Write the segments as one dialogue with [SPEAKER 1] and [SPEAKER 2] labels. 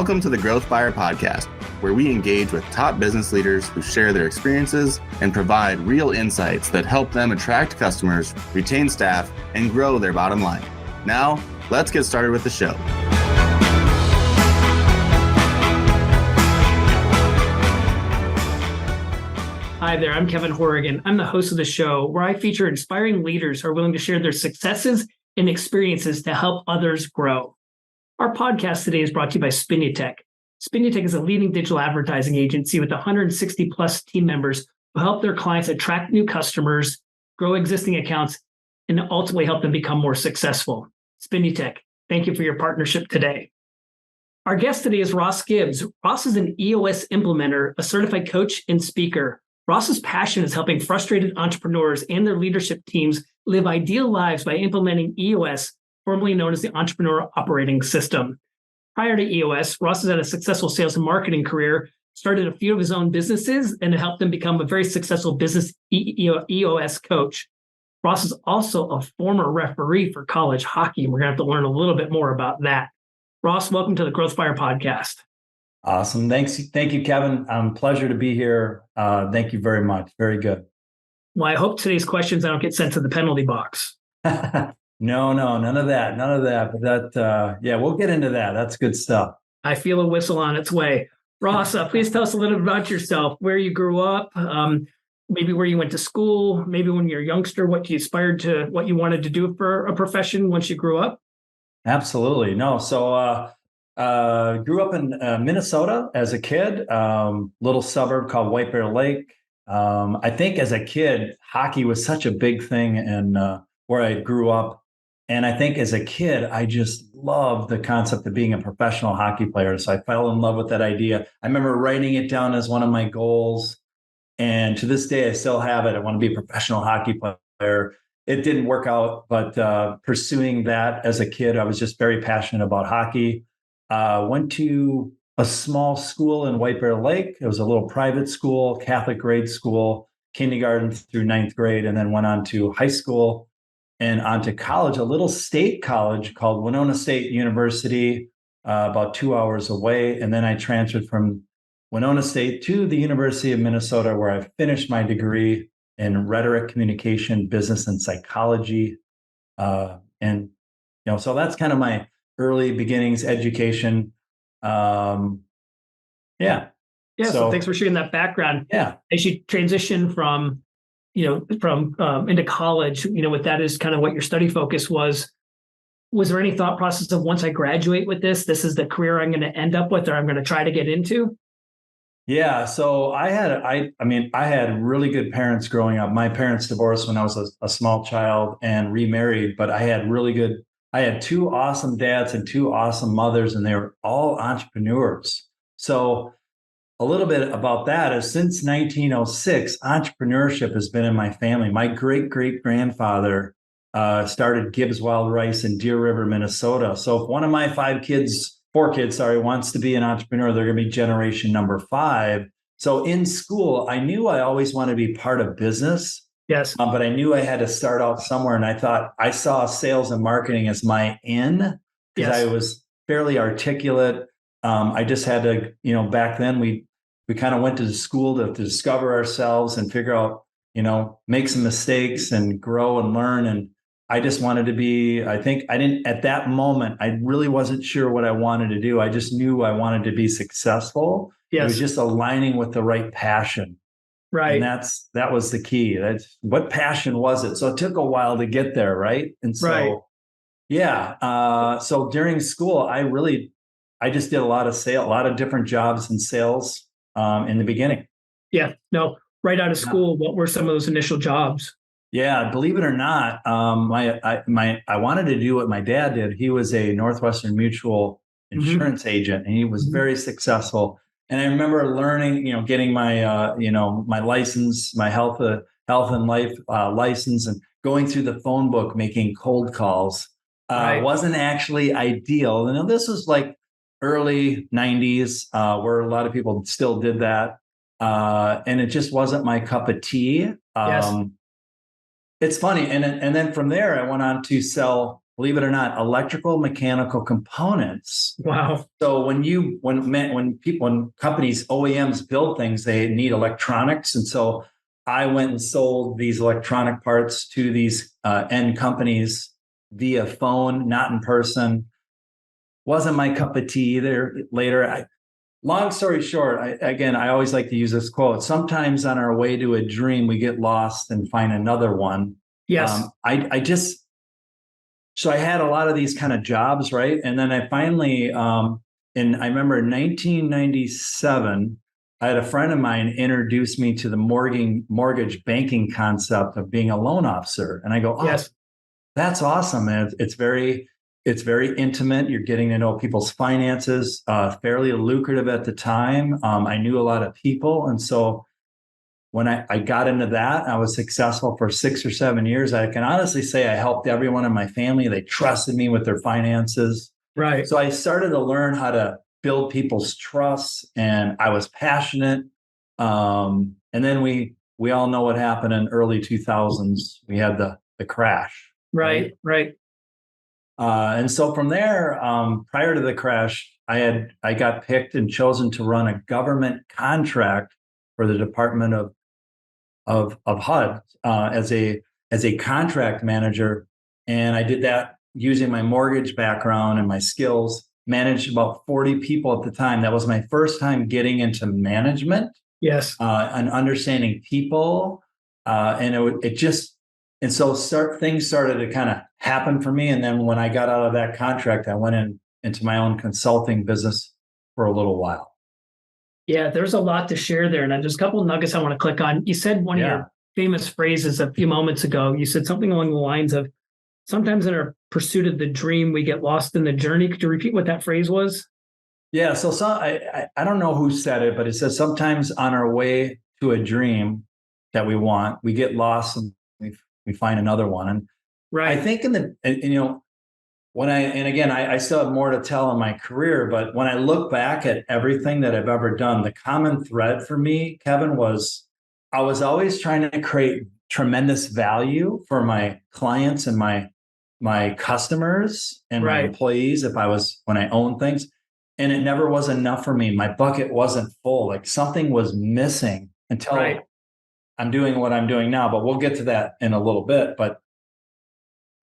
[SPEAKER 1] Welcome to the Growth Fire Podcast, where we engage with top business leaders who share their experiences and provide real insights that help them attract customers, retain staff, and grow their bottom line. Now, let's get started with the show.
[SPEAKER 2] Hi there, I'm Kevin Horrigan. I'm the host of the show where I feature inspiring leaders who are willing to share their successes and experiences to help others grow. Our podcast today is brought to you by Spinutech. Spinutech is a leading digital advertising agency with 160 plus team members who help their clients attract new customers, grow existing accounts, and ultimately help them become more successful. Spinutech, thank you for your partnership today. Our guest today is Ross Gibbs. Ross is an EOS implementer, a certified coach and speaker. Ross's passion is helping frustrated entrepreneurs and their leadership teams live ideal lives by implementing EOS, formerly known as the Entrepreneurial Operating System. Prior to EOS, Ross has had a successful sales and marketing career, started a few of his own businesses, and helped them become a very successful business EOS coach. Ross is also a former referee for college hockey, and we're going to have to learn a little bit more about that. Ross, welcome to the Growth Fire Podcast.
[SPEAKER 3] Awesome. Thanks. Thank you, Kevin. Pleasure to be here. Thank you very much. Very good.
[SPEAKER 2] Well, I hope today's questions I don't get sent to the penalty box.
[SPEAKER 3] No, none of that. But we'll get into that. That's good stuff.
[SPEAKER 2] I feel a whistle on its way. Ross, please tell us a little bit about yourself, where you grew up, maybe where you went to school, maybe when you were a youngster, what you aspired to, what you wanted to do for a profession once you grew up.
[SPEAKER 3] Absolutely. No. So, grew up in Minnesota as a kid, little suburb called White Bear Lake. I think as a kid, hockey was such a big thing in where I grew up. And I think as a kid, I just loved the concept of being a professional hockey player. So I fell in love with that idea. I remember writing it down as one of my goals. And to this day, I still have it. I want to be a professional hockey player. It didn't work out, but pursuing that as a kid, I was just very passionate about hockey. Went to a small school in White Bear Lake. It was a little private school, Catholic grade school, kindergarten through ninth grade, and then went on to high school and on to college, a little state college called Winona State University, about 2 hours away. And then I transferred from Winona State to the University of Minnesota, where I finished my degree in rhetoric, communication, business, and psychology. So that's kind of my early beginnings education. So
[SPEAKER 2] thanks for sharing that background.
[SPEAKER 3] Yeah.
[SPEAKER 2] As you transition from into college, with that is kind of what your study focus was there any thought process of once I graduate with this is the career I'm going to end up with, or I'm going to try to get into?
[SPEAKER 3] Yeah. So I had really good parents growing up. My parents divorced when I was a small child and remarried, but I had two awesome dads and two awesome mothers, and they were all entrepreneurs. So a little bit about that is since 1906, entrepreneurship has been in my family. My great-great-grandfather started Gibbs Wild Rice in Deer River, Minnesota. So if one of my four kids, wants to be an entrepreneur, they're going to be generation number 5. So in school, I knew I always wanted to be part of business.
[SPEAKER 2] Yes.
[SPEAKER 3] But I knew I had to start out somewhere. And I saw sales and marketing as my in, because I was fairly articulate. I just had to, back then we kind of went to school to discover ourselves and figure out, make some mistakes and grow and learn. And I just wanted to be, at that moment, I really wasn't sure what I wanted to do. I just knew I wanted to be successful. Yes. It was just aligning with the right passion.
[SPEAKER 2] Right.
[SPEAKER 3] And that was the key. That's what passion was it? So it took a while to get there. Right. And so, so during school, I just did a lot of different jobs in sales in the beginning.
[SPEAKER 2] Yeah. No, right out of school. What were some of those initial jobs?
[SPEAKER 3] Yeah. Believe it or not, I wanted to do what my dad did. He was a Northwestern Mutual insurance agent, and he was very successful. And I remember learning, getting my, my license, my health and life license, and going through the phone book, making cold calls. Wasn't actually ideal. This was like early 90s, where a lot of people still did that. And it just wasn't my cup of tea. It's funny. And then from there, I went on to sell believe it or not, electrical mechanical components.
[SPEAKER 2] Wow.
[SPEAKER 3] So when companies, OEMs build things, they need electronics. And so I went and sold these electronic parts to these end companies via phone, not in person. Wasn't my cup of tea either. Later, long story short, I always like to use this quote. Sometimes on our way to a dream, we get lost and find another one.
[SPEAKER 2] Yes.
[SPEAKER 3] So I had a lot of these kind of jobs, right? And then I finally, I remember in 1997, I had a friend of mine introduce me to the mortgage banking concept of being a loan officer. And I go, oh,
[SPEAKER 2] yes,
[SPEAKER 3] that's awesome. And it's very intimate. You're getting to know people's finances, fairly lucrative at the time. I knew a lot of people. And so when I got into that, I was successful for 6 or 7 years. I can honestly say I helped everyone in my family. They trusted me with their finances.
[SPEAKER 2] right.
[SPEAKER 3] So I started to learn how to build people's trust, and I was passionate. And then we all know what happened in early 2000s. We had the crash.
[SPEAKER 2] Right.
[SPEAKER 3] And so from there, prior to the crash, I got picked and chosen to run a government contract for the Department of HUD as a contract manager, and I did that using my mortgage background and my skills. Managed about 40 people at the time. That was my first time getting into management.
[SPEAKER 2] Yes.
[SPEAKER 3] And understanding people, and things started to kind of happen for me. And then when I got out of that contract, I went into my own consulting business for a little while.
[SPEAKER 2] Yeah, there's a lot to share there. And there's a couple of nuggets I want to click on. You said one of your famous phrases a few moments ago. You said something along the lines of, sometimes in our pursuit of the dream, we get lost in the journey. Could you repeat what that phrase was?
[SPEAKER 3] Yeah. So I don't know who said it, but it says sometimes on our way to a dream that we want, we get lost and we find another one. And
[SPEAKER 2] right.
[SPEAKER 3] I think I still have more to tell in my career, but when I look back at everything that I've ever done, the common thread for me, Kevin, was I was always trying to create tremendous value for my clients and my customers and my employees when I own things. And it never was enough for me. My bucket wasn't full. Like something was missing until I'm doing what I'm doing now. But we'll get to that in a little bit. But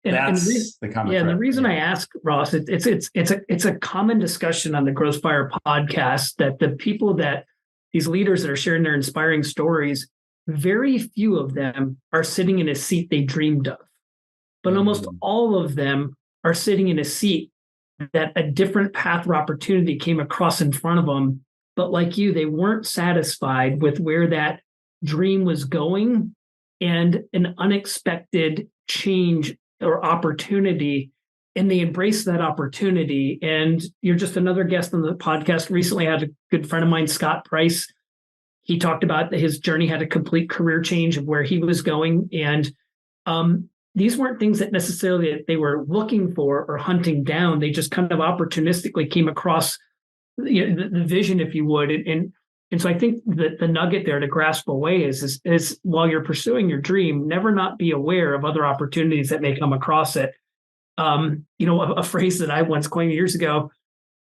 [SPEAKER 3] that's the common thread.
[SPEAKER 2] And the reason I ask, Ross, it's a common discussion on the Growth Fire podcast that the people these leaders that are sharing their inspiring stories, very few of them are sitting in a seat they dreamed of, but almost all of them are sitting in a seat that a different path or opportunity came across in front of them. But like you, they weren't satisfied with where that dream was going, and an unexpected change or opportunity, and they embraced that opportunity. And you're just another guest on the podcast. Recently, I had a good friend of mine, Scott Price. He talked about his journey, had a complete career change of where he was going. And these weren't things that necessarily they were looking for or hunting down. They just kind of opportunistically came across the vision, if you would. And so I think that the nugget there to grasp away is while you're pursuing your dream, never not be aware of other opportunities that may come across it. A phrase that I once coined years ago,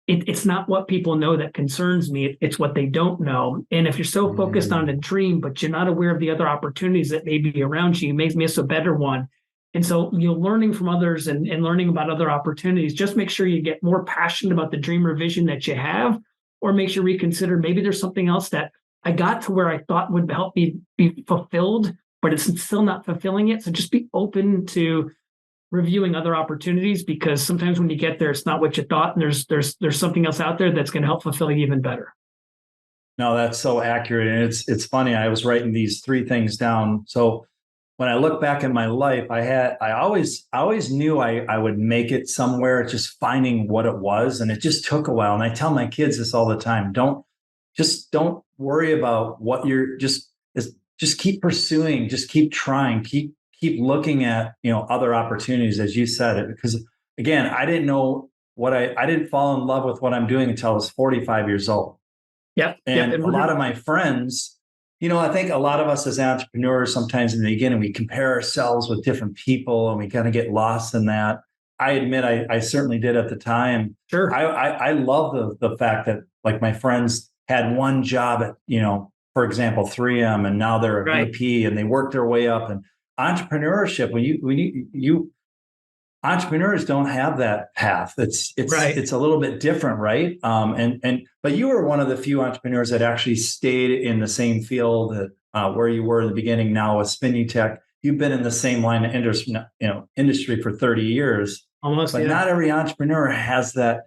[SPEAKER 2] it's not what people know that concerns me. It's what they don't know. And if you're so focused on a dream, but you're not aware of the other opportunities that may be around you, you may miss a better one. And so, learning from others and learning about other opportunities, just make sure you get more passionate about the dream or vision that you have, or make sure reconsider, maybe there's something else that I got to where I thought would help me be fulfilled, but it's still not fulfilling it. So just be open to reviewing other opportunities, because sometimes when you get there, it's not what you thought, and there's something else out there that's going to help fulfill you even better.
[SPEAKER 3] No, that's so accurate. And it's funny. I was writing these 3 things down. So when I look back in my life, I always knew I would make it somewhere, just finding what it was. And it just took a while. And I tell my kids this all the time. Don't worry about what you're just keep pursuing, just keep trying, keep looking at, other opportunities, as you said it, because again, I didn't know I didn't fall in love with what I'm doing until I was 45 years old.
[SPEAKER 2] Yeah.
[SPEAKER 3] And a lot of my friends, I think a lot of us as entrepreneurs, sometimes in the beginning, we compare ourselves with different people and we kind of get lost in that. I admit I certainly did at the time.
[SPEAKER 2] Sure.
[SPEAKER 3] I love the fact that like my friends had one job at, for example, 3M, and now they're a
[SPEAKER 2] Right.
[SPEAKER 3] VP and they work their way up. And entrepreneurship, when you entrepreneurs don't have that path.
[SPEAKER 2] Right.
[SPEAKER 3] It's a little bit different, right? But you were one of the few entrepreneurs that actually stayed in the same field that where you were in the beginning. Now with Spinutech, you've been in the same line of industry for 30 years.
[SPEAKER 2] Almost,
[SPEAKER 3] but
[SPEAKER 2] yeah.
[SPEAKER 3] not every entrepreneur has that.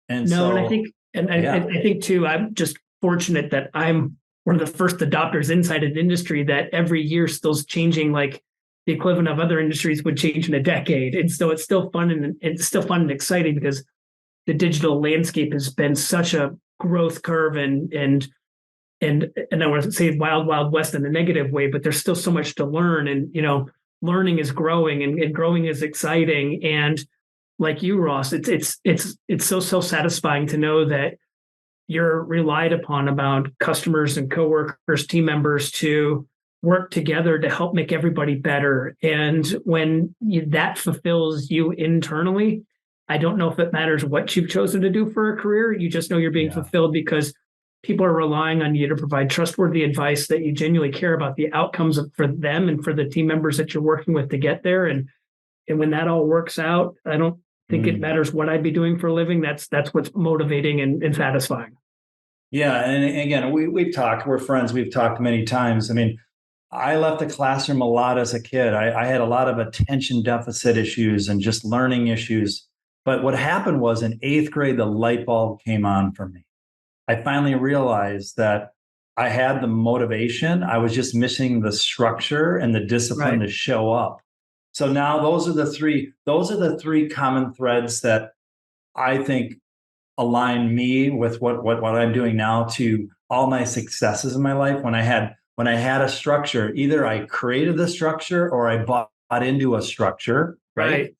[SPEAKER 3] And
[SPEAKER 2] no,
[SPEAKER 3] so,
[SPEAKER 2] and I think, I think too, I'm just fortunate that I'm one of the first adopters inside an industry that every year still's changing, like the equivalent of other industries would change in a decade. And so it's still fun and exciting because the digital landscape has been such a growth curve and I want to say wild, wild west in a negative way, but there's still so much to learn. And, learning is growing and growing is exciting. And like you, Ross, it's so satisfying to know that you're relied upon about customers and coworkers, team members to work together to help make everybody better. And when that fulfills you internally, I don't know if it matters what you've chosen to do for a career. You just know you're being fulfilled because people are relying on you to provide trustworthy advice, that you genuinely care about the outcomes for them and for the team members that you're working with to get there. And when that all works out, I don't think it matters what I'd be doing for a living. That's what's motivating and satisfying.
[SPEAKER 3] Yeah. And again, we've talked, we're friends. We've talked many times. I mean, I left the classroom a lot as a kid. I had a lot of attention deficit issues and just learning issues. But what happened was in 8th grade, the light bulb came on for me. I finally realized that I had the motivation. I was just missing the structure and the discipline to show up. So now those are the three common threads that I think align me with what I'm doing now to all my successes in my life. When I had a structure, either I created the structure or I bought into a structure, right?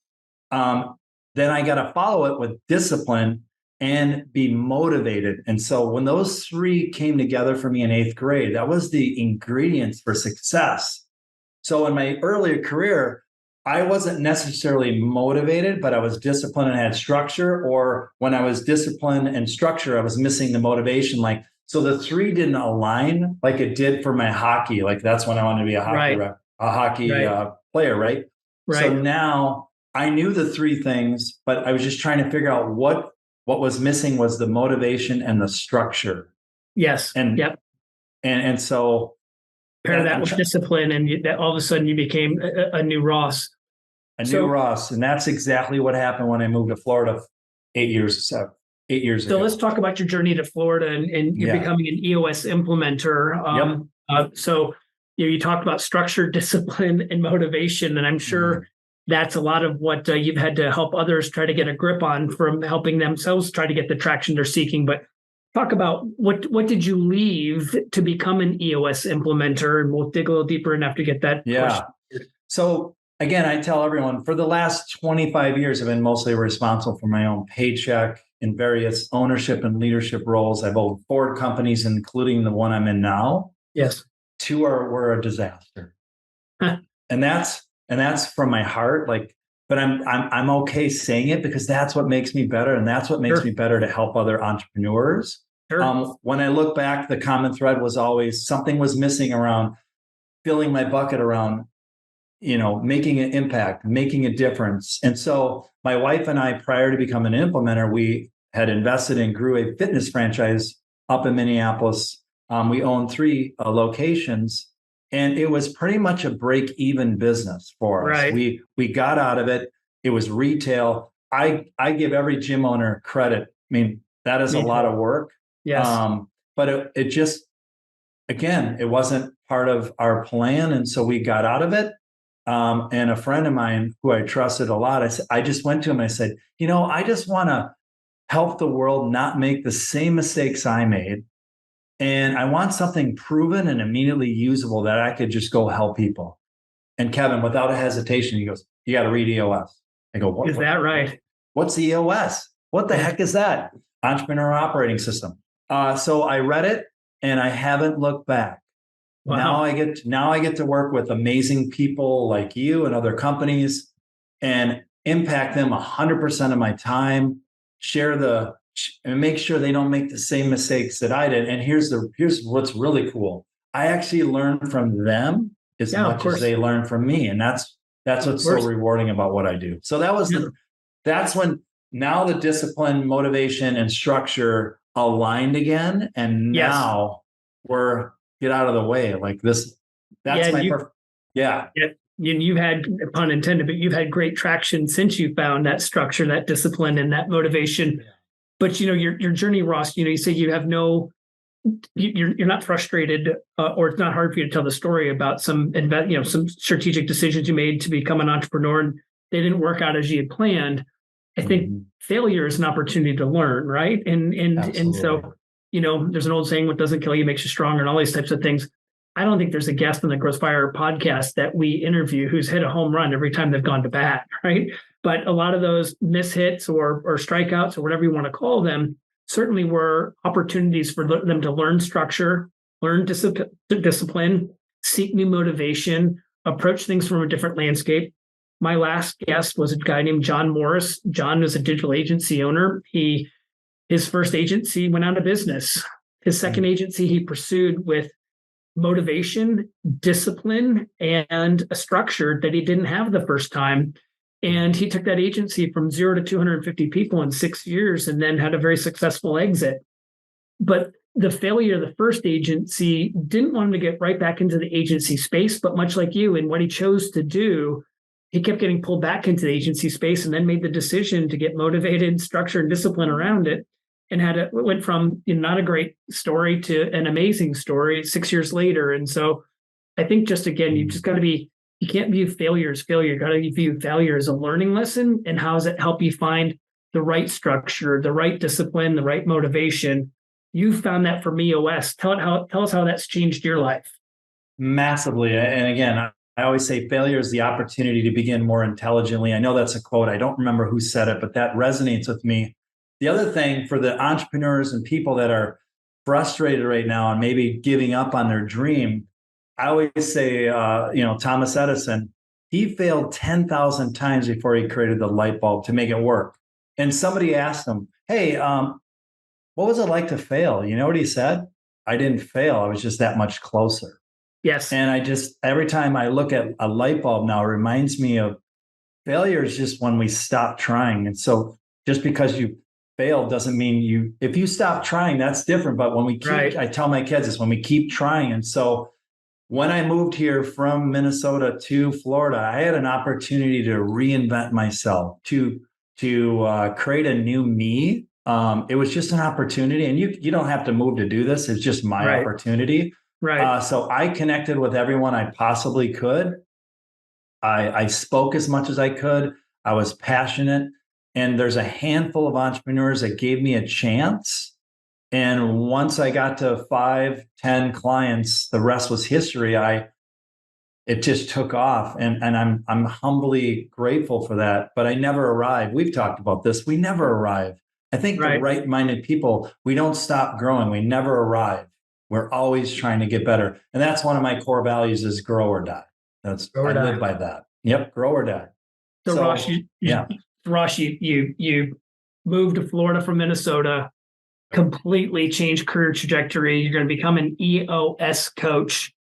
[SPEAKER 3] Then I got to follow it with discipline and be motivated. And so when those three came together for me in 8th grade, that was the ingredients for success. So in my earlier career, I wasn't necessarily motivated, but I was disciplined and had structure. Or when I was disciplined and structure, I was missing the motivation. So the three didn't align like it did for my hockey. Like that's when I wanted to be a hockey player, right? So now I knew the three things, but I was just trying to figure out what was missing was the motivation and the structure.
[SPEAKER 2] Yes.
[SPEAKER 3] And so
[SPEAKER 2] pair that with discipline, and that all of a sudden you became a new Ross.
[SPEAKER 3] New Ross. And that's exactly what happened when I moved to Florida 8 years ago.
[SPEAKER 2] So let's talk about your journey to Florida and you're becoming an EOS implementer. So you talked about structure, discipline, and motivation, and I'm sure that's a lot of what you've had to help others try to get a grip on from helping themselves try to get the traction they're seeking. But talk about what did you leave to become an EOS implementer, and we'll dig a little deeper in after you get that question.
[SPEAKER 3] So again, I tell everyone for the last 25 years, I've been mostly responsible for my own paycheck in various ownership and leadership roles. I've owned 4 companies, including the one I'm in now.
[SPEAKER 2] Yes.
[SPEAKER 3] 2 were a disaster. And that's from my heart. But I'm okay saying it because that's what makes me better. And that's what makes me better to help other entrepreneurs. When I look back, the common thread was always something was missing around filling my bucket around, making an impact, making a difference. And so my wife and I, prior to becoming an implementer, we had invested and grew a fitness franchise up in Minneapolis. We own 3 locations. And it was pretty much a break-even business for us. We got out of it. It was retail. I give every gym owner credit. I mean, that is a lot of work.
[SPEAKER 2] Yes.
[SPEAKER 3] But it just, again, it wasn't part of our plan. And so we got out of it. And a friend of mine who I trusted a lot, I just went to him and I said, I just want to help the world not make the same mistakes I made. And I want something proven and immediately usable that I could just go help people. And Kevin, without a hesitation, he goes, "You got to read EOS." I go, "What is that right? What's EOS? What the heck is that?" Entrepreneurial Operating System. So I read it and I haven't looked back. Wow. Now I get to work with amazing people like you and other companies. And impact them 100% of my time, and make sure they don't make the same mistakes that I did. And here's what's really cool. I actually learn from them as much as they learn from me. And that's what's so rewarding about what I do. So that's when now the discipline, motivation, and structure aligned again. And now we're get out of the way like this. That's
[SPEAKER 2] you've had, pun intended, but you've had great traction since you found that structure, that discipline, and that motivation. Yeah. But your journey, Ross, you say you have you're not frustrated, or it's not hard for you to tell the story about some strategic decisions you made to become an entrepreneur, and they didn't work out as you had planned. I think failure is an opportunity to learn, right? And so there's an old saying: "What doesn't kill you makes you stronger," and all these types of things. I don't think there's a guest on the Growth Fire podcast that we interview who's hit a home run every time they've gone to bat, right? But a lot of those mishits or strikeouts or whatever you want to call them certainly were opportunities for them to learn structure, learn discipline, seek new motivation, approach things from a different landscape. My last guest was a guy named John Morris. John was a digital agency owner. His first agency went out of business. His second agency he pursued with motivation, discipline, and a structure that he didn't have the first time. And he took that agency from 0 to 250 people in 6 years and then had a very successful exit. But the failure of the first agency didn't want him to get right back into the agency space. But much like you, and what he chose to do, he kept getting pulled back into the agency space and then made the decision to get motivated, structure, and discipline around it. And went from not a great story to an amazing story 6 years later. And so I think just again, you can't view failure as failure. You got to view failure as a learning lesson. And how does it help you find the right structure, the right discipline, the right motivation? You found that from EOS. Tell us how that's changed your life.
[SPEAKER 3] Massively. And again, I always say failure is the opportunity to begin more intelligently. I know that's a quote. I don't remember who said it, but that resonates with me. The other thing for the entrepreneurs and people that are frustrated right now and maybe giving up on their dream, I always say, Thomas Edison, he failed 10,000 times before he created the light bulb to make it work. And somebody asked him, hey, what was it like to fail? You know what he said? I didn't fail. I was just that much closer.
[SPEAKER 2] Yes.
[SPEAKER 3] And every time I look at a light bulb now, it reminds me of failure is just when we stop trying. And so just because you failed doesn't mean if you stop trying, that's different. But when we keep, I tell my kids this, when we keep trying. And so when I moved here from Minnesota to Florida, I had an opportunity to reinvent myself, to create a new me. It was just an opportunity, and you don't have to move to do this. It's just my opportunity.
[SPEAKER 2] Right.
[SPEAKER 3] So I connected with everyone I possibly could. I spoke as much as I could. I was passionate. And there's a handful of entrepreneurs that gave me a chance. And once I got to 5, 10 clients, the rest was history. It just took off. And I'm humbly grateful for that. But I never arrived. We've talked about this. We never arrive. I think the right-minded people, we don't stop growing. We never arrive. We're always trying to get better. And that's one of my core values is grow or die. I live by that. Yep, grow or die.
[SPEAKER 2] So Ross, you moved to Florida from Minnesota, completely changed career trajectory. You're going to become an EOS coach.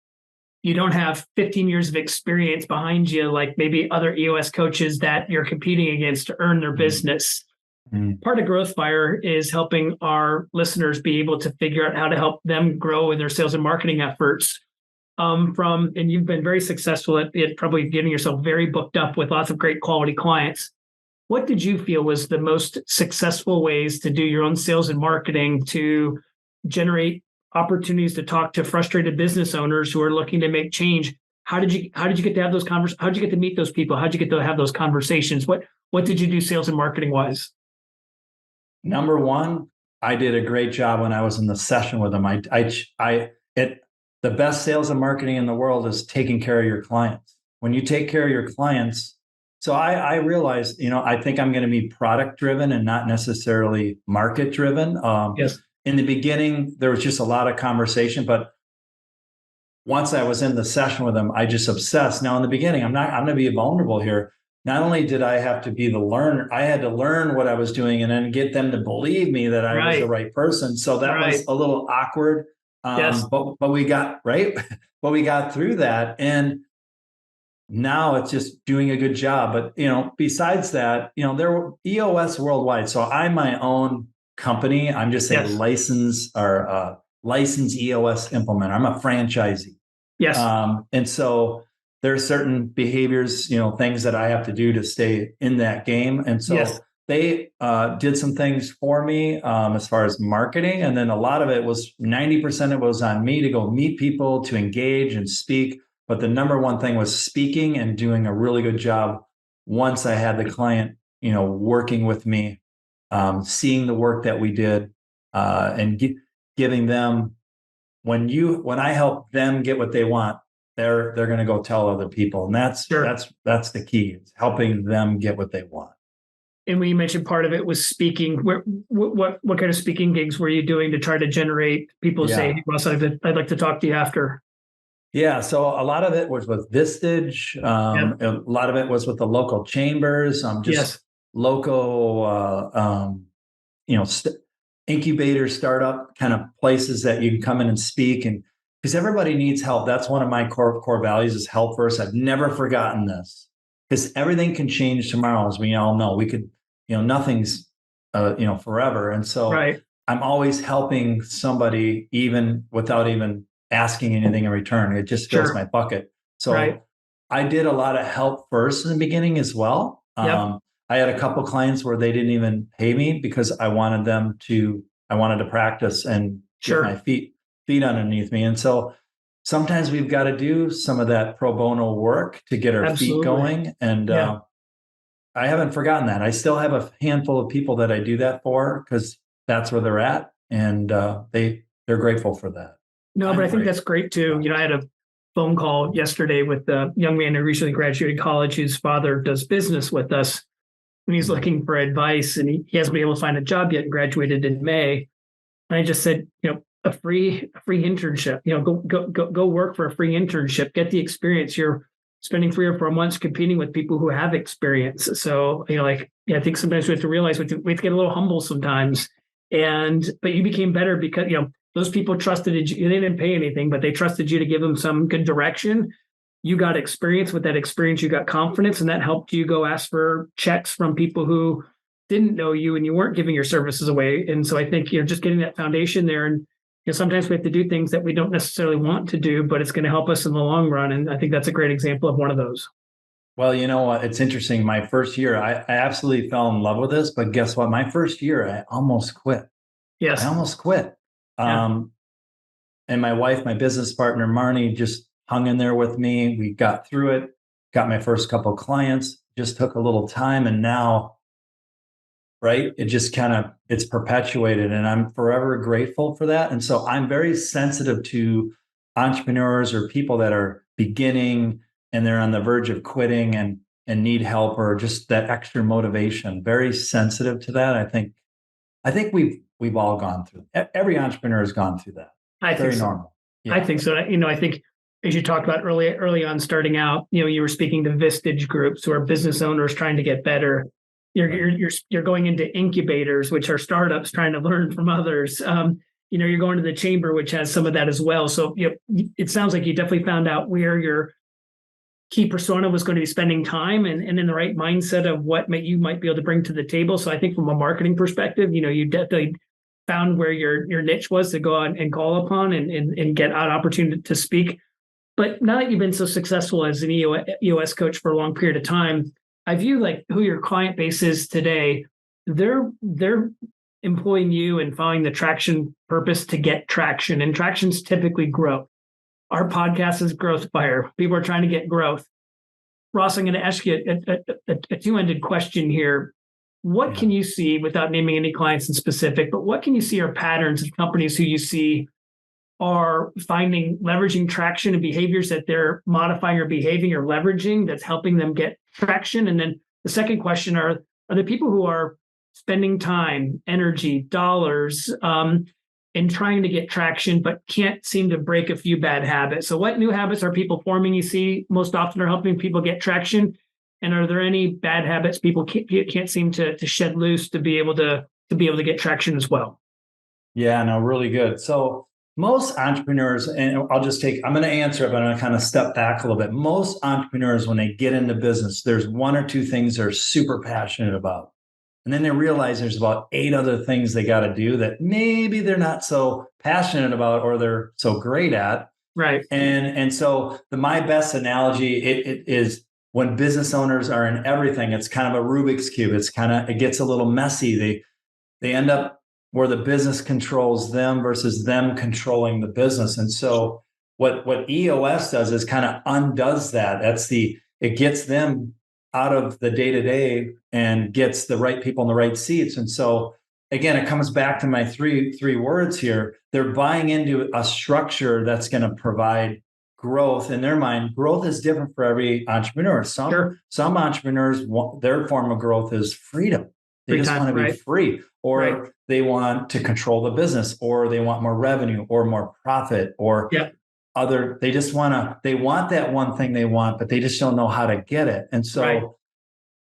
[SPEAKER 2] You don't have 15 years of experience behind you like maybe other EOS coaches that you're competing against to earn their business. Part of Growth Fire is helping our listeners be able to figure out how to help them grow in their sales and marketing efforts. And you've been very successful at probably getting yourself very booked up with lots of great quality clients. What did you feel was the most successful ways to do your own sales and marketing to generate opportunities to talk to frustrated business owners who are looking to make change? How did you get to have those conversations? How did you get to meet those people? How did you get to have those conversations? What did you do sales and marketing wise?
[SPEAKER 3] Number one, I did a great job when I was in the session with them. The best sales and marketing in the world is taking care of your clients. When you take care of your clients, so I realized, I think I'm going to be product driven and not necessarily market driven.
[SPEAKER 2] Yes.
[SPEAKER 3] In the beginning, there was just a lot of conversation, but once I was in the session with them, I just obsessed. Now, in the beginning, I'm going to be vulnerable here. not only did I have to be the learner, I had to learn what I was doing and then get them to believe me that I was the right person. So that was a little awkward.
[SPEAKER 2] Yes.
[SPEAKER 3] But we got but we got through that, and now it's just doing a good job. But besides that, there were EOS Worldwide. So I'm my own company. I'm just a licensed EOS implementer. I'm a franchisee.
[SPEAKER 2] Yes.
[SPEAKER 3] And so there are certain behaviors, things that I have to do to stay in that game. And so they did some things for me as far as marketing. And then a lot of it was 90% of it was on me to go meet people, to engage and speak. But the number one thing was speaking and doing a really good job once I had the client, working with me, seeing the work that we did, and giving them, when I help them get what they want, they're going to go tell other people. And that's the key, is helping them get what they want.
[SPEAKER 2] And when you mentioned part of it was speaking, what kind of speaking gigs were you doing to try to generate people to say, hey, Russ, I'd like to talk to you after?
[SPEAKER 3] Yeah. So a lot of it was with Vistage. A lot of it was with the local chambers, local, incubator startup kind of places that you can come in and speak. And because everybody needs help. That's one of my core values, is help first. I've never forgotten this, because everything can change tomorrow. As we all know, we could, nothing's, forever. And so I'm always helping somebody, even without even asking anything in return. It just fills my bucket. So I did a lot of help first in the beginning as well. I had a couple clients where they didn't even pay me because I wanted to practice and get my feet underneath me. And so sometimes we've got to do some of that pro bono work to get our feet going. And I haven't forgotten that. I still have a handful of people that I do that for, because that's where they're at. And they're grateful for that.
[SPEAKER 2] No, but I think that's great too. I had a phone call yesterday with a young man who recently graduated college, whose father does business with us. And he's looking for advice, and he hasn't been able to find a job yet, and graduated in May. And I just said, a free internship, go work for a free internship, get the experience. You're spending 3 or 4 months competing with people who have experience. So, I think sometimes we have to realize we have to get a little humble sometimes. But you became better because, those people trusted you. They didn't pay anything, but they trusted you to give them some good direction. You got experience. With that experience, you got confidence, and that helped you go ask for checks from people who didn't know you, and you weren't giving your services away. And so I think, just getting that foundation there, and sometimes we have to do things that we don't necessarily want to do, but it's going to help us in the long run. And I think that's a great example of one of those.
[SPEAKER 3] Well, it's interesting. My first year, I absolutely fell in love with this, but guess what? My first year, I almost quit.
[SPEAKER 2] Yes.
[SPEAKER 3] I almost quit. And my wife, my business partner, Marnie, just hung in there with me. We got through it, got my first couple of clients, just took a little time. And now, it just it's perpetuated, and I'm forever grateful for that. And so I'm very sensitive to entrepreneurs or people that are beginning and they're on the verge of quitting and need help, or just that extra motivation. Very sensitive to that. I think we've all gone through. Every entrepreneur has gone through that. Very normal. Yeah.
[SPEAKER 2] I think so. I think, as you talked about early on starting out, you were speaking to Vistage groups, who are business owners trying to get better. You're going into incubators, which are startups trying to learn from others. You're going to the chamber, which has some of that as well. So it sounds like you definitely found out where your key persona was going to be spending time, and in the right mindset of what you might be able to bring to the table. So I think from a marketing perspective, you definitely found where your niche was to go out and call upon and get an opportunity to speak. But now that you've been so successful as an EOS coach for a long period of time, I view who your client base is today. They're employing you and following the traction purpose to get traction, and traction's typically growth. Our podcast is Growth Fire. People are trying to get growth. Ross, I'm going to ask you a two-ended question here. What can you see, without naming any clients in specific, but what can you see are patterns of companies who you see are leveraging traction and behaviors that they're modifying or behaving or leveraging that's helping them get traction? And then the second question are the people who are spending time, energy, dollars, in trying to get traction, but can't seem to break a few bad habits? So what new habits are people forming you see most often are helping people get traction? And are there any bad habits people can't seem to shed loose to be able to get traction as well?
[SPEAKER 3] Yeah, no, really good. So most entrepreneurs, and I'm going to answer it, but I'm going to kind of step back a little bit. Most entrepreneurs, when they get into business, there's one or two things they're super passionate about. And then they realize there's about 8 other things they got to do that maybe they're not so passionate about or they're so great at.
[SPEAKER 2] Right.
[SPEAKER 3] And so my best analogy it is when business owners are in everything, it's kind of a Rubik's Cube. It gets a little messy. They end up where the business controls them versus them controlling the business. And so what EOS does is kind of undoes that. It gets them out of the day-to-day and gets the right people in the right seats. And so again, it comes back to my three words here. They're buying into a structure that's going to provide growth in their mind. Growth is different for every entrepreneur. Some entrepreneurs, their form of growth is freedom. They just want to be free, or they want to control the business, or they want more revenue or more profit, or they want that one thing they want, but they just don't know how to get it. And so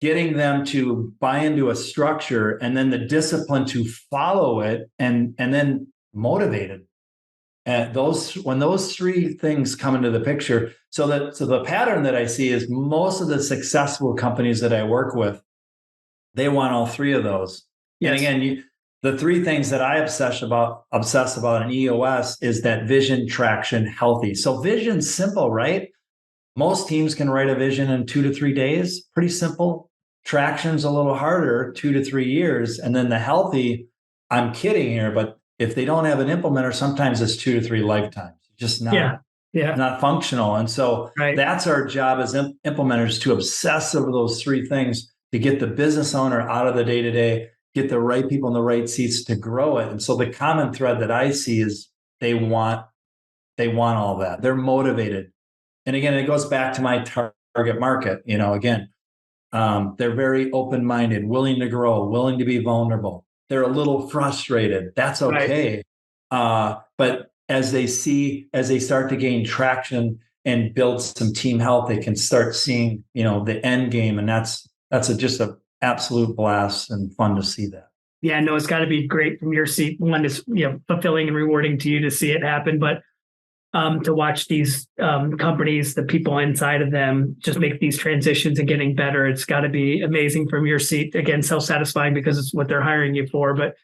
[SPEAKER 3] getting them to buy into a structure and then the discipline to follow it and then motivated. And when those 3 things come into the picture, so the pattern that I see is most of the successful companies that I work with, they want all 3 of those. Yes. And again, the 3 things that I obsess about in EOS is that vision, traction, healthy. So vision's simple, right? Most teams can write a vision in 2 to 3 days. Pretty simple. Traction's a little harder, 2 to 3 years. And then the healthy, I'm kidding here, but if they don't have an implementer, sometimes it's 2 to 3 lifetimes. Just not functional. And so that's our job as implementers, to obsess over those 3 things, to get the business owner out of the day-to-day, get the right people in the right seats to grow it. And so the common thread that I see is they want all that. They're motivated. And again, it goes back to my target market. They're very open-minded, willing to grow, willing to be vulnerable. They're a little frustrated. That's okay. But as they start to gain traction and build some team health, they can start seeing, the end game. And that's just an absolute blast and fun to see that.
[SPEAKER 2] Yeah, no, it's got to be great from your seat. One is, fulfilling and rewarding to you to see it happen, but to watch these companies, the people inside of them, just make these transitions and getting better. It's got to be amazing from your seat. Again, self-satisfying because it's what they're hiring you for. But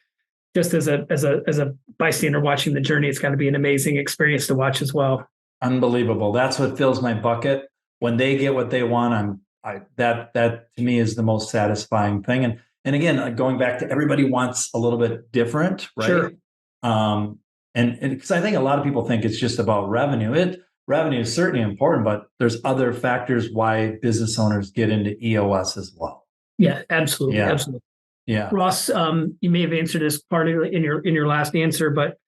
[SPEAKER 2] just as a bystander watching the journey, it's got to be an amazing experience to watch as well.
[SPEAKER 3] Unbelievable. That's what fills my bucket. When they get what they want, that to me is the most satisfying thing. And again, going back to everybody wants a little bit different, right?
[SPEAKER 2] Sure.
[SPEAKER 3] And because I think a lot of people think it's just about revenue. Revenue is certainly important, but there's other factors why business owners get into EOS as well.
[SPEAKER 2] Yeah, absolutely.
[SPEAKER 3] Yeah.
[SPEAKER 2] Absolutely.
[SPEAKER 3] Yeah.
[SPEAKER 2] Ross, you may have answered this part in your last answer, but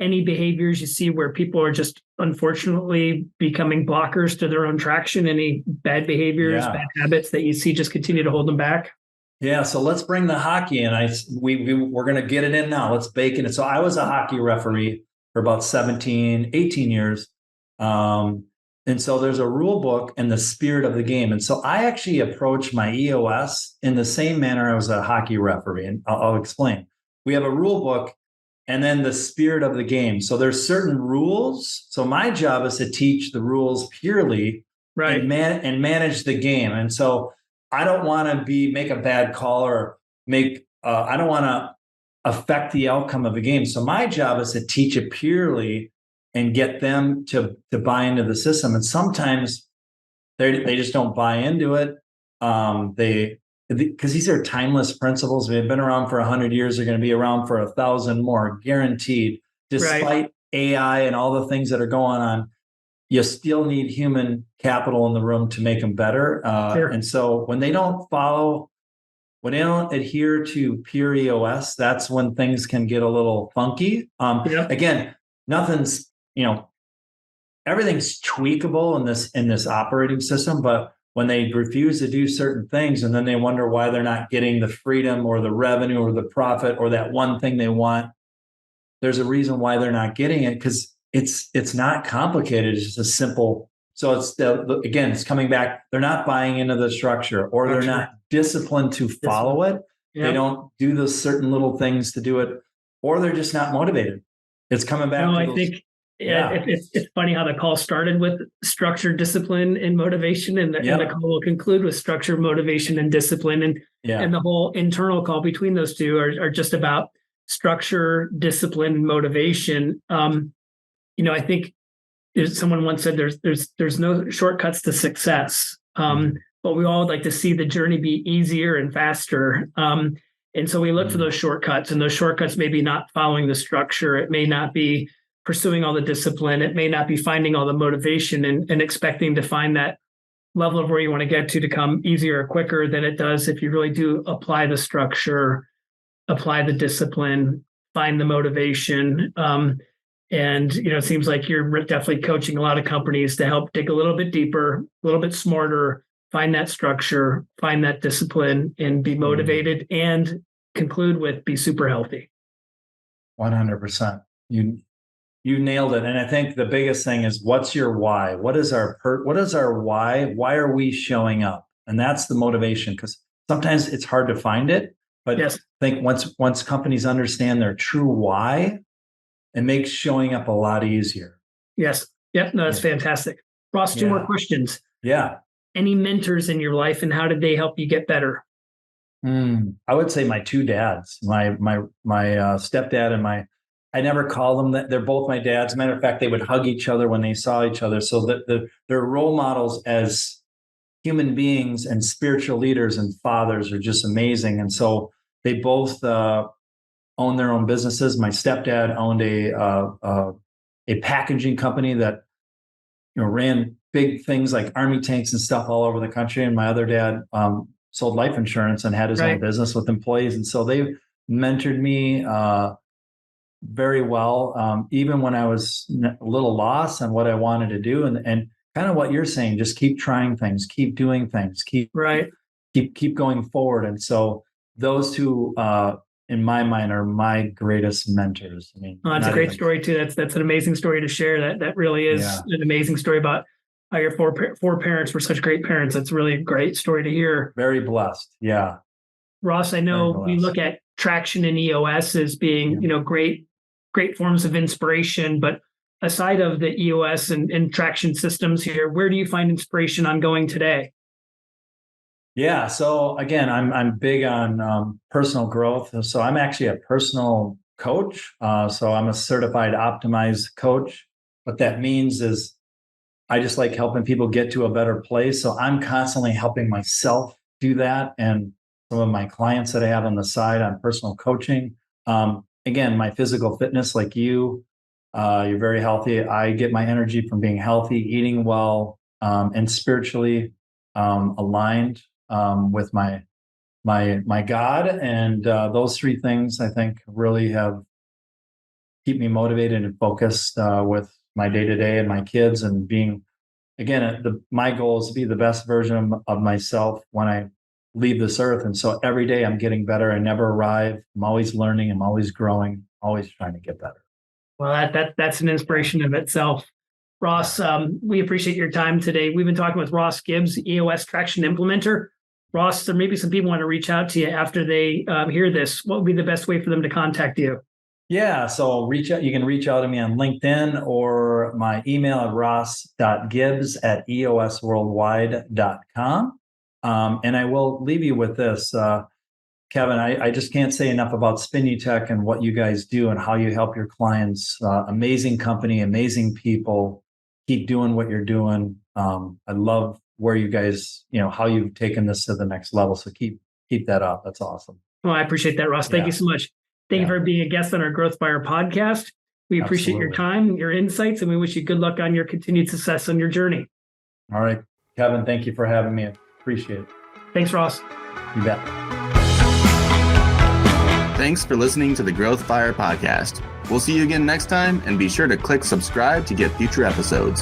[SPEAKER 2] any behaviors you see where people are just unfortunately becoming blockers to their own traction? Any bad behaviors, bad habits that you see just continue to hold them back?
[SPEAKER 3] Yeah, so let's bring the hockey in. We're going to get it in now. Let's bake it. So I was a hockey referee for about 17, 18 years. And so there's a rule book and the spirit of the game. And so I actually approach my EOS in the same manner I was a hockey referee. And I'll explain. We have a rule book and then the spirit of the game. So there's certain rules. So my job is to teach the rules purely and manage the game. And so I don't want to make a bad call or I don't want to affect the outcome of a game. So my job is to teach it purely and get them to buy into the system. And sometimes they just don't buy into it. Because these are timeless principles. They've been around for 100 years. They're going to be around for 1,000 more, guaranteed. Despite AI and all the things that are going on, you still need human capital in the room to make them better.
[SPEAKER 2] Sure.
[SPEAKER 3] And so when they don't adhere to pure EOS, that's when things can get a little funky. Again, nothing's, everything's tweakable in this operating system, but when they refuse to do certain things and then they wonder why they're not getting the freedom or the revenue or the profit or that one thing they want, there's a reason why they're not getting it, because it's not complicated. It's just a simple So it's again, it's coming back. They're not buying into the structure, or they're not disciplined to follow it. Yep. They don't do those certain little things to do it, or they're just not motivated. It's coming back.
[SPEAKER 2] I think it's funny how the call started with structure, discipline, and motivation, and the call will conclude with structure, motivation, and discipline, and the whole internal call between those two are just about structure, discipline, and motivation. I think someone once said there's no shortcuts to success, but we all would like to see the journey be easier and faster. And so we look for those shortcuts, and those shortcuts may be not following the structure. It may not be pursuing all the discipline. It may not be finding all the motivation and expecting to find that level of where you want to get to come easier or quicker than it does if you really do apply the structure, apply the discipline, find the motivation. And it seems like you're definitely coaching a lot of companies to help dig a little bit deeper, a little bit smarter, find that structure, find that discipline, and be motivated, and conclude with be super healthy.
[SPEAKER 3] 100%. You nailed it. And I think the biggest thing is, what's your why? What is our why? Why are we showing up? And that's the motivation, because sometimes it's hard to find it. But I think once companies understand their true why, it makes showing up a lot easier.
[SPEAKER 2] Yes. Yep. No, that's fantastic. Ross, 2 more questions.
[SPEAKER 3] Yeah.
[SPEAKER 2] Any mentors in your life, and how did they help you get better?
[SPEAKER 3] I would say my 2 dads, my stepdad and I never call them that. They're both my dads. Matter of fact, they would hug each other when they saw each other. So that their role models as human beings and spiritual leaders and fathers are just amazing. And so they both own their own businesses. My stepdad owned a packaging company that ran big things like army tanks and stuff all over the country. And my other dad sold life insurance and had his own business with employees. And so they mentored me very well, even when I was a little lost on what I wanted to do. And kind of what you're saying, just keep trying things, keep doing things, keep going forward. And so those 2, in my mind, are my greatest mentors. I mean,
[SPEAKER 2] that's a great story too. That's an amazing story to share. That really is an amazing story about how your four parents were such great parents. That's really a great story to hear.
[SPEAKER 3] Very blessed. Yeah.
[SPEAKER 2] Ross, I know we look at traction and EOS as being, great forms of inspiration, but aside of the EOS and traction systems here, where do you find inspiration ongoing today?
[SPEAKER 3] Yeah. So again, I'm big on personal growth. So I'm actually a personal coach. So I'm a certified optimized coach. What that means is I just like helping people get to a better place. So I'm constantly helping myself do that. And some of my clients that I have on the side on personal coaching. Again, my physical fitness, like you're very healthy. I get my energy from being healthy, eating well, and spiritually aligned with my God. And those 3 things, I think, really keep me motivated and focused with my day-to-day and my kids, and being, again, my goal is to be the best version of myself when I leave this earth. And so every day I'm getting better. I never arrive. I'm always learning. I'm always growing, always trying to get better.
[SPEAKER 2] Well, that's an inspiration of itself. Ross, we appreciate your time today. We've been talking with Ross Gibbs, EOS Traction Implementer. Ross, there may be some people want to reach out to you after they hear this. What would be the best way for them to contact you?
[SPEAKER 3] Yeah, so you can reach out to me on LinkedIn, or my email at ross.gibbs@eosworldwide.com. And I will leave you with this, Kevin. I just can't say enough about Spinutech and what you guys do and how you help your clients. Amazing company, amazing people. Keep doing what you're doing. I love where you guys, how you've taken this to the next level. So keep that up. That's awesome.
[SPEAKER 2] Well, I appreciate that, Ross. Thank you so much. Thank you for being a guest on our Growth Buyer podcast. We appreciate your time, your insights, and we wish you good luck on your continued success on your journey.
[SPEAKER 3] All right, Kevin, thank you for having me. Appreciate it.
[SPEAKER 2] Thanks, Ross.
[SPEAKER 3] You bet.
[SPEAKER 1] Thanks for listening to the Growth Buyer podcast. We'll see you again next time, and be sure to click subscribe to get future episodes.